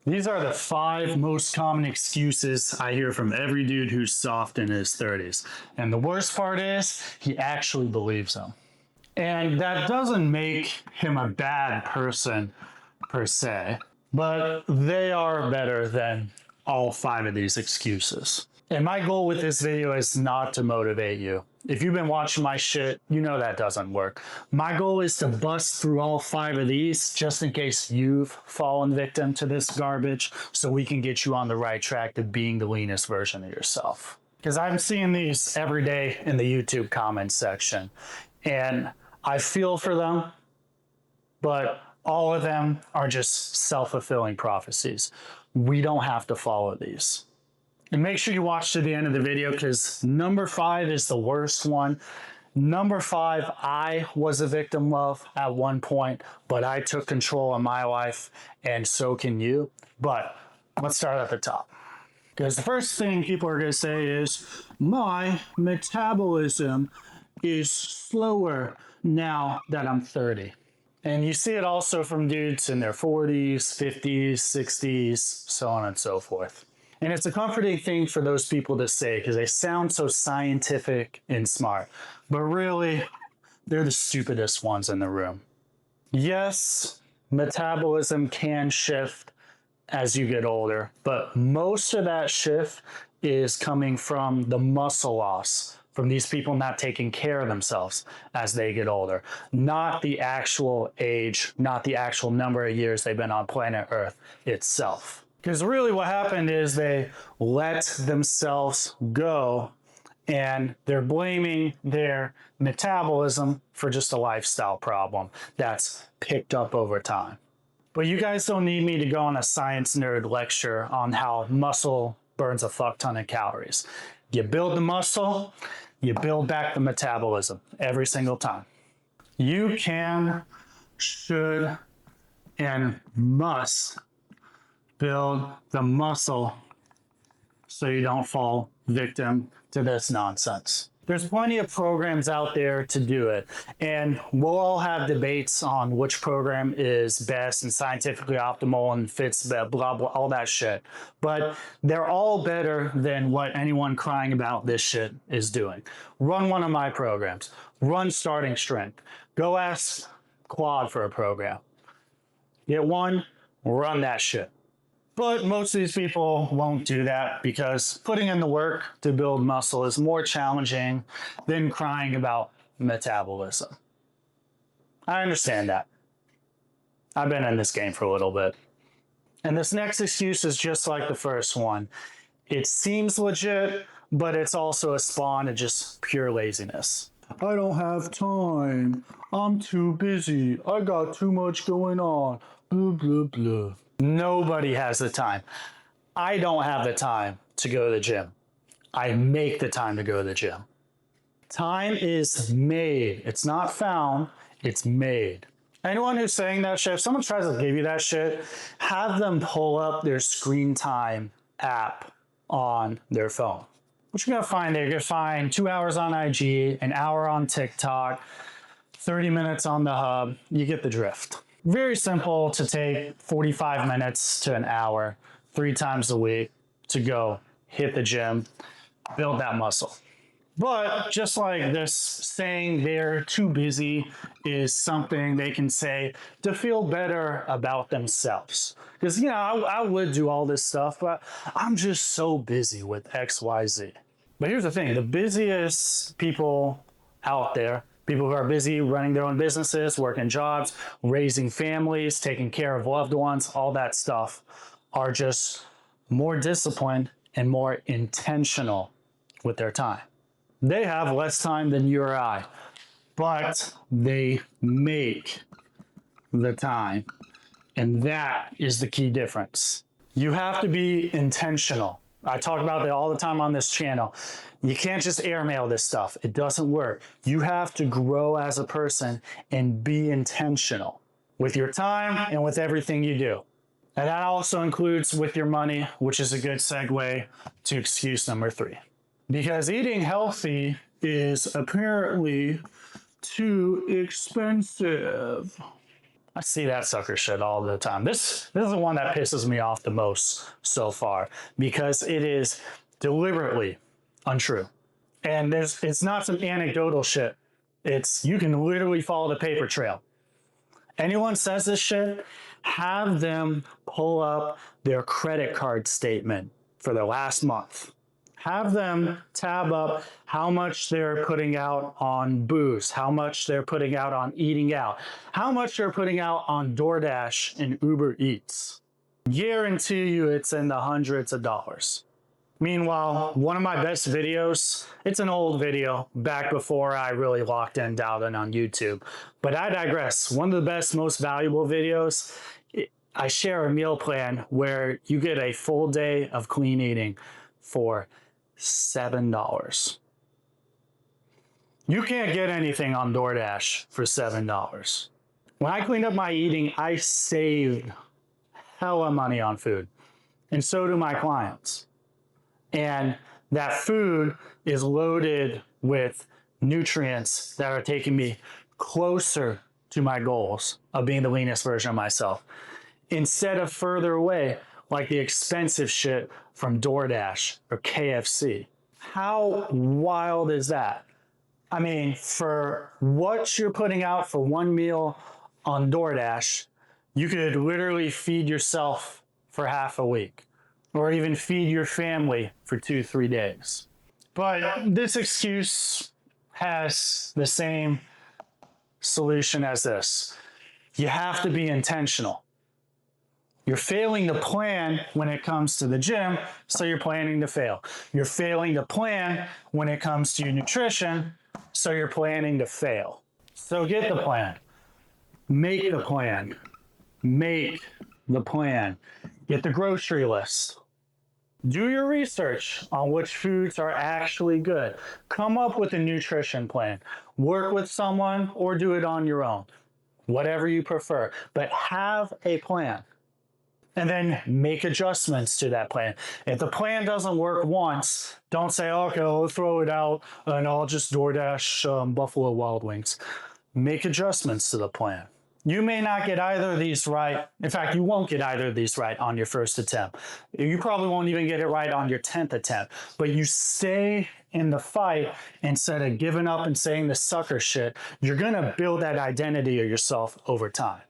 These are the 5 most common excuses I hear from every dude who's soft in his 30s. And the worst part is, he actually believes them. And that doesn't make him a bad person per se, but they are better than all 5 of these excuses. And my goal with this video is not to motivate you. If you've been watching my shit, you know that doesn't work. My goal is to bust through all 5 of these just in case you've fallen victim to this garbage, so we can get you on the right track to being the leanest version of yourself. Because I'm seeing these every day in the YouTube comments section, and I feel for them, but all of them are just self-fulfilling prophecies. We don't have to follow these. And make sure you watch to the end of the video, because number 5 is the worst one. Number 5, I was a victim of at one point, but I took control of my life, and so can you. But let's start at the top. Because the first thing people are going to say is, my metabolism is slower now that I'm 30. And you see it also from dudes in their 40s, 50s, 60s, so on and so forth. And it's a comforting thing for those people to say, because they sound so scientific and smart. But really, they're the stupidest ones in the room. Yes, metabolism can shift as you get older, but most of that shift is coming from the muscle loss, from these people not taking care of themselves as they get older, not the actual age, not the actual number of years they've been on planet Earth itself. Because really what happened is they let themselves go, and they're blaming their metabolism for just a lifestyle problem that's picked up over time. But you guys don't need me to go on a science nerd lecture on how muscle burns a fuck ton of calories. You build the muscle, you build back the metabolism every single time. You can, should, and must build the muscle so you don't fall victim to this nonsense. There's plenty of programs out there to do it, and we'll all have debates on which program is best and scientifically optimal and fits blah blah, all that shit. But they're all better than what anyone crying about this shit is doing. Run one of my programs. Run Starting Strength. Go ask Claude for a program. Get one, run that shit. But most of these people won't do that, because putting in the work to build muscle is more challenging than crying about metabolism. I understand that. I've been in this game for a little bit. And this next excuse is just like the first one. It seems legit, but it's also a spawn of just pure laziness. I don't have time. I'm too busy. I got too much going on. Blah, blah, blah. Nobody has the time. I don't have the time to go to the gym. I make the time to go to the gym. Time is made. It's not found, it's made. Anyone who's saying that shit, if someone tries to give you that shit, have them pull up their screen time app on their phone. What you're gonna find there, you're gonna find 2 hours on IG, an hour on TikTok, 30 minutes on the hub. You get the drift. Very simple to take 45 minutes to an hour, 3 times a week to go hit the gym, build that muscle. But just like this, saying they're too busy is something they can say to feel better about themselves. Because, you know, I would do all this stuff, but I'm just so busy with X, Y, Z. But here's the thing, the busiest people out there, people who are busy running their own businesses, working jobs, raising families, taking care of loved ones, all that stuff, are just more disciplined and more intentional with their time. They have less time than you or I, but they make the time. And that is the key difference. You have to be intentional. I talk about that all the time on this channel. You can't just airmail this stuff. It doesn't work. You have to grow as a person and be intentional with your time and with everything you do. And that also includes with your money, which is a good segue to excuse number 3. Because eating healthy is apparently too expensive. I see that sucker shit all the time. This is the one that pisses me off the most so far because it is deliberately untrue. And it's not some anecdotal shit. It's you can literally follow the paper trail. Anyone says this shit, have them pull up their credit card statement for the last month. Have them tab up how much they're putting out on booze, how much they're putting out on eating out, how much they're putting out on DoorDash and Uber Eats. Guarantee you it's in the hundreds of dollars. Meanwhile, one of my best videos, it's an old video back before I really locked in, dialed in on YouTube, but I digress. One of the best, most valuable videos, I share a meal plan where you get a full day of clean eating for $7. You can't get anything on DoorDash for $7. When I cleaned up my eating, I saved hella money on food. And so do my clients. And that food is loaded with nutrients that are taking me closer to my goals of being the leanest version of myself, instead of further away, like the expensive shit from DoorDash or KFC. How wild is that? I mean, for what you're putting out for one meal on DoorDash, you could literally feed yourself for half a week, or even feed your family for 2-3 days. But this excuse has the same solution as this. You have to be intentional. You're failing to plan when it comes to the gym, so you're planning to fail. You're failing to plan when it comes to your nutrition, so you're planning to fail. So get the plan. Make the plan. Make the plan. Get the grocery list. Do your research on which foods are actually good. Come up with a nutrition plan. Work with someone or do it on your own. Whatever you prefer. But have a plan. And then make adjustments to that plan. If the plan doesn't work once, don't say, okay, I'll throw it out and I'll just DoorDash Buffalo Wild Wings. Make adjustments to the plan. You may not get either of these right. In fact, you won't get either of these right on your first attempt. You probably won't even get it right on your 10th attempt. But you stay in the fight instead of giving up and saying the sucker shit. You're going to build that identity of yourself over time.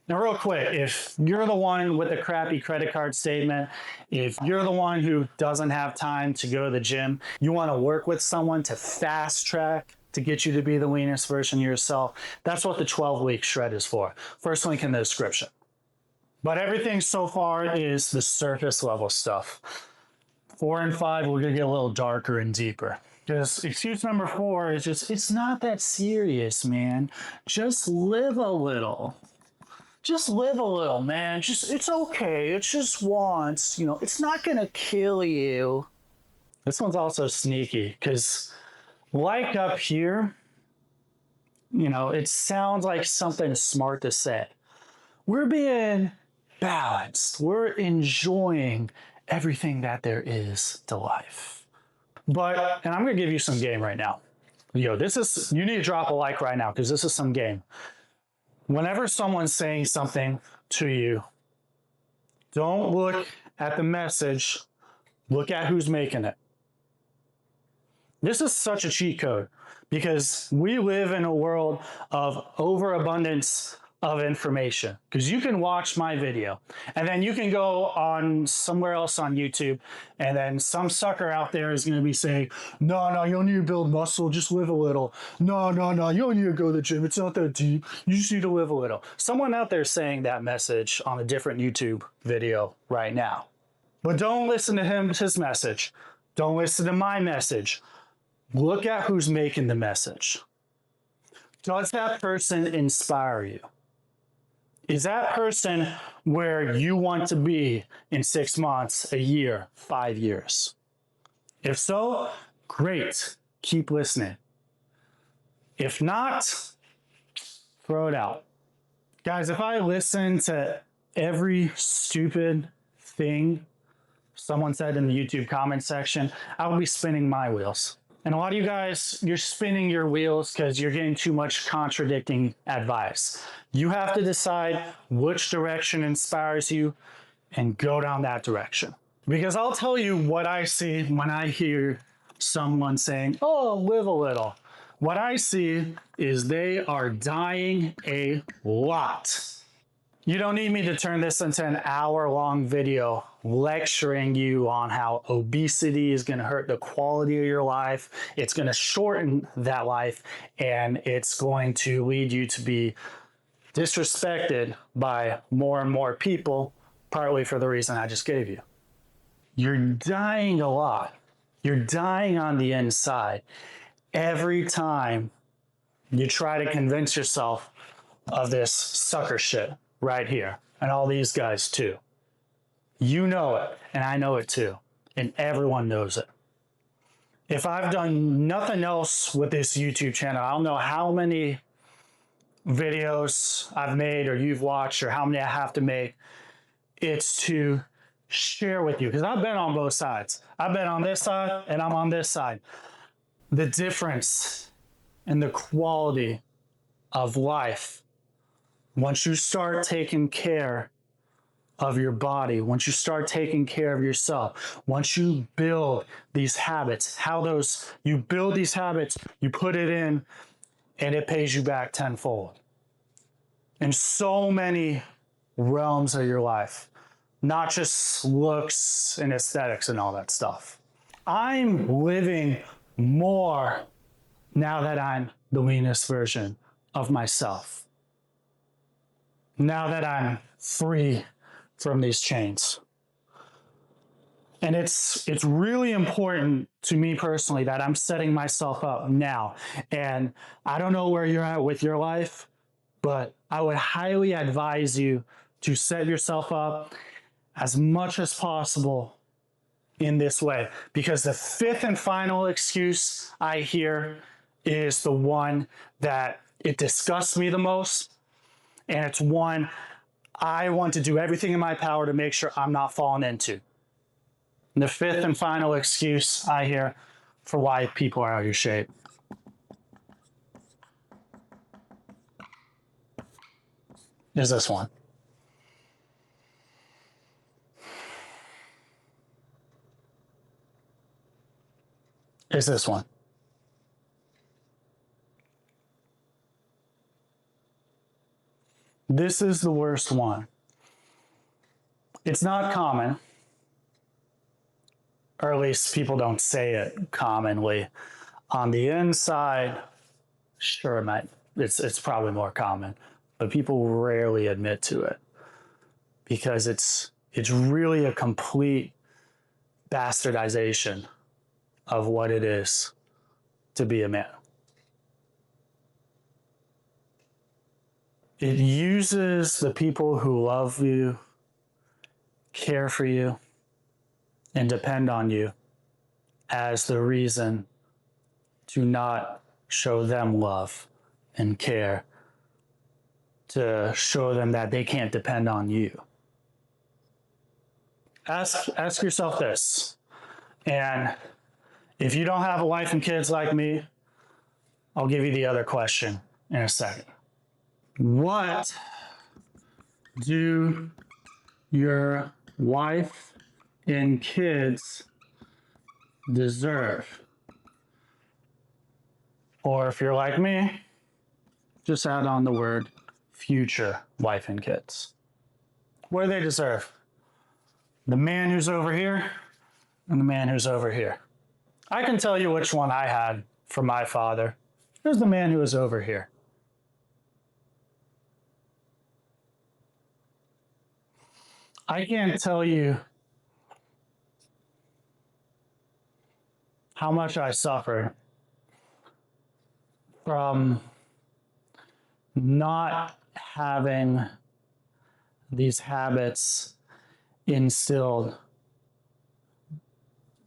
Now, real quick, if you're the one with a crappy credit card statement, if you're the one who doesn't have time to go to the gym, you want to work with someone to fast track to get you to be the leanest version of yourself, that's what the 12-week shred is for. First link in the description. But everything so far is the surface level stuff. 4 and 5, we're going to get a little darker and deeper. Because excuse number 4 is just, it's not that serious, man. Just live a little. Just live a little, man. It's okay. It's just once, it's not going to kill you. This one's also sneaky because like up here, it sounds like something smart to say. We're being balanced. We're enjoying everything that there is to life. And I'm going to give you some game right now. You need to drop a like right now because this is some game. Whenever someone's saying something to you, don't look at the message, look at who's making it. This is such a cheat code because we live in a world of overabundance of information. Because you can watch my video and then you can go on somewhere else on YouTube and then some sucker out there is going to be saying, no, you don't need to build muscle, just live a little. No, you don't need to go to the gym, it's not that deep, you just need to live a little. Someone out there saying that message on a different YouTube video right now. But don't listen to his message. Don't listen to my message. Look at who's making the message. Does that person inspire you? Is that person where you want to be in 6 months, a year, 5 years? If so, great. Keep listening. If not, throw it out. Guys, if I listen to every stupid thing someone said in the YouTube comment section, I would be spinning my wheels. And a lot of you guys, you're spinning your wheels because you're getting too much contradicting advice. You have to decide which direction inspires you and go down that direction. Because I'll tell you what I see when I hear someone saying, oh, live a little. What I see is they are dying a lot. You don't need me to turn this into an hour-long video lecturing you on how obesity is going to hurt the quality of your life. It's going to shorten that life, and it's going to lead you to be disrespected by more and more people, partly for the reason I just gave you. You're dying a lot. You're dying on the inside every time you try to convince yourself of this sucker shit right here, and all these guys too. You know it, and I know it too, and everyone knows it. If I've done nothing else with this YouTube channel, I don't know how many videos I've made or you've watched or how many I have to make. It's to share with you, because I've been on both sides. I've been on this side and I'm on this side. The difference in the quality of life once you start taking care of your body, once you start taking care of yourself, once you build these habits, you build these habits, you put it in, and it pays you back tenfold. In so many realms of your life, not just looks and aesthetics and all that stuff. I'm living more now that I'm the leanest version of myself. Now that I'm free from these chains. And it's really important to me personally that I'm setting myself up now. And I don't know where you're at with your life, but I would highly advise you to set yourself up as much as possible in this way. Because the fifth and final excuse I hear is the one that it disgusts me the most. And it's one I want to do everything in my power to make sure I'm not falling into. And the fifth and final excuse I hear for why people are out of shape is this one. Is this one. This is the worst one. It's not common, or at least people don't say it commonly. On the inside, sure, it might. It's probably more common, but people rarely admit to it because it's really a complete bastardization of what it is to be a man. It uses the people who love you, care for you, and depend on you as the reason to not show them love and care, to show them that they can't depend on you. Ask yourself this, and if you don't have a wife and kids like me, I'll give you the other question in a second. What do your wife and kids deserve? Or if you're like me, just add on the word future wife and kids. What do they deserve? The man who's over here and the man who's over here. I can tell you which one I had from my father. It was the man who was over here. I can't tell you how much I suffered from not having these habits instilled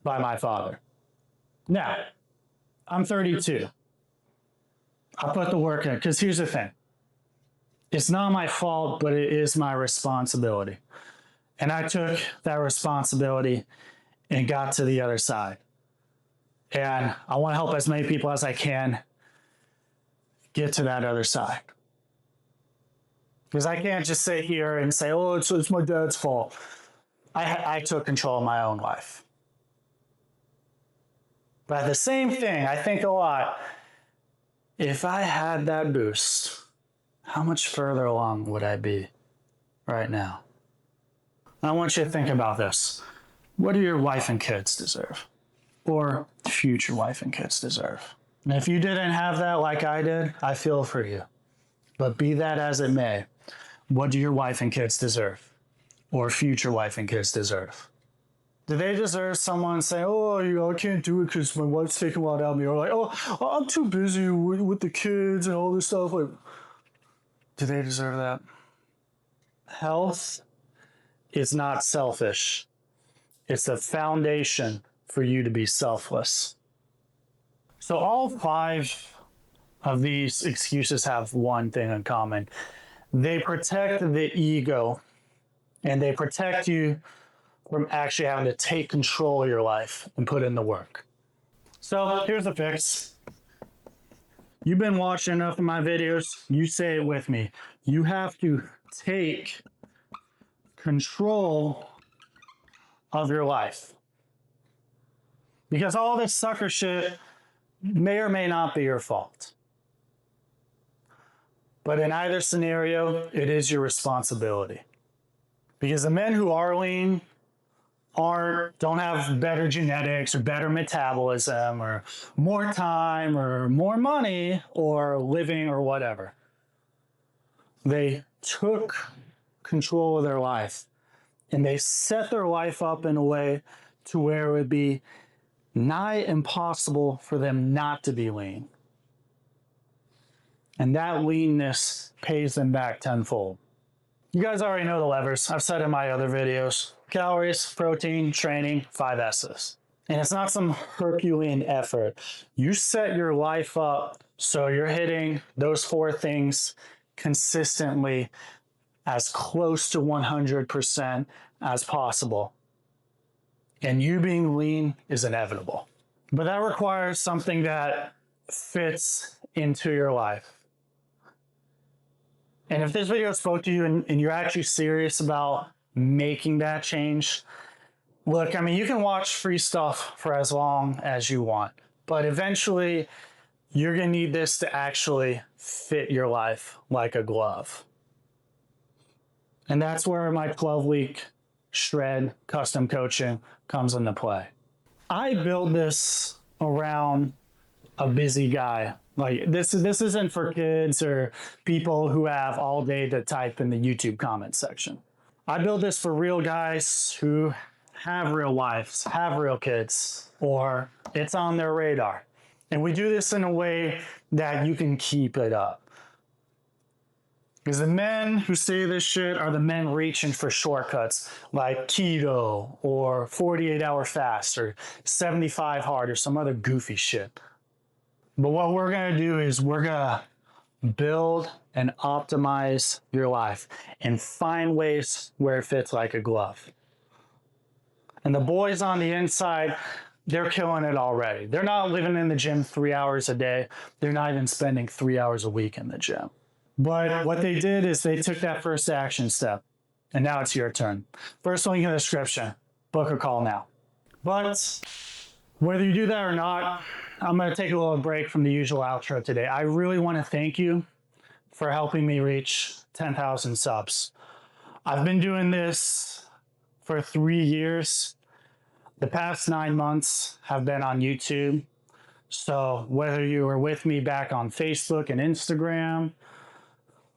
by my father. Now, I'm 32. I put the work in, because here's the thing. It's not my fault, but it is my responsibility. And I took that responsibility and got to the other side. And I want to help as many people as I can get to that other side. Because I can't just sit here and say, oh, it's my dad's fault. I took control of my own life. But at the same thing, I think a lot, if I had that boost, how much further along would I be right now? I want you to think about this. What do your wife and kids deserve? Or future wife and kids deserve? And if you didn't have that like I did, I feel for you. But be that as it may, what do your wife and kids deserve? Or future wife and kids deserve? Do they deserve someone saying, oh, I can't do it because my wife's taking a while to help me? Or like, oh, I'm too busy with the kids and all this stuff. Like, do they deserve that? Health is not selfish. It's the foundation for you to be selfless. So all 5 of these excuses have one thing in common. They protect the ego, and they protect you from actually having to take control of your life and put in the work. So here's the fix. You've been watching enough of my videos. You say it with me. You have to take control of your life. Because all this sucker shit may or may not be your fault. But in either scenario, it is your responsibility. Because the men who are lean don't have better genetics or better metabolism or more time or more money or living or whatever. They took control of their life and they set their life up in a way to where it would be nigh impossible for them not to be lean. And that leanness pays them back tenfold. You guys already know the levers. I've said in my other videos. Calories, protein, training, 5 S's. And it's not some Herculean effort. You set your life up so you're hitting those 4 things consistently as close to 100% as possible. And you being lean is inevitable. But that requires something that fits into your life. And if this video spoke to you and you're actually serious about making that change, look, I mean, you can watch free stuff for as long as you want, but eventually you're going to need this to actually fit your life like a glove. And that's where my 12-week shred custom coaching comes into play. I build this around a busy guy. Like this isn't for kids or people who have all day to type in the YouTube comment section. I build this for real guys who have real lives, have real kids, or it's on their radar. And we do this in a way that you can keep it up. Because the men who say this shit are the men reaching for shortcuts like keto or 48-hour fast or 75 hard or some other goofy shit. But what we're going to do is we're going to build and optimize your life and find ways where it fits like a glove. And the boys on the inside, they're killing it already. They're not living in the gym 3 hours a day. They're not even spending 3 hours a week in the gym. But what they did is they took that first action step. And now it's your turn. First link in the description. Book a call now. But whether you do that or not, I'm going to take a little break from the usual outro today. I really want to thank you for helping me reach 10,000 subs. I've been doing this for 3 years. The past 9 months have been on YouTube. So whether you were with me back on Facebook and Instagram,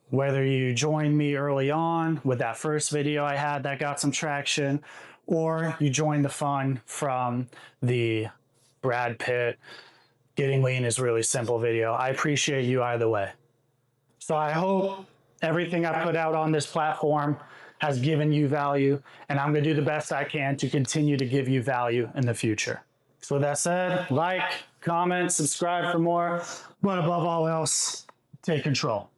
whether you joined me early on with that first video I had that got some traction, or you joined the fun from the Brad Pitt Getting Lean is Really Simple video, I appreciate you either way. So I hope everything I put out on this platform has given you value, and I'm going to do the best I can to continue to give you value in the future. So with that said, like, comment, subscribe for more, but above all else, take control.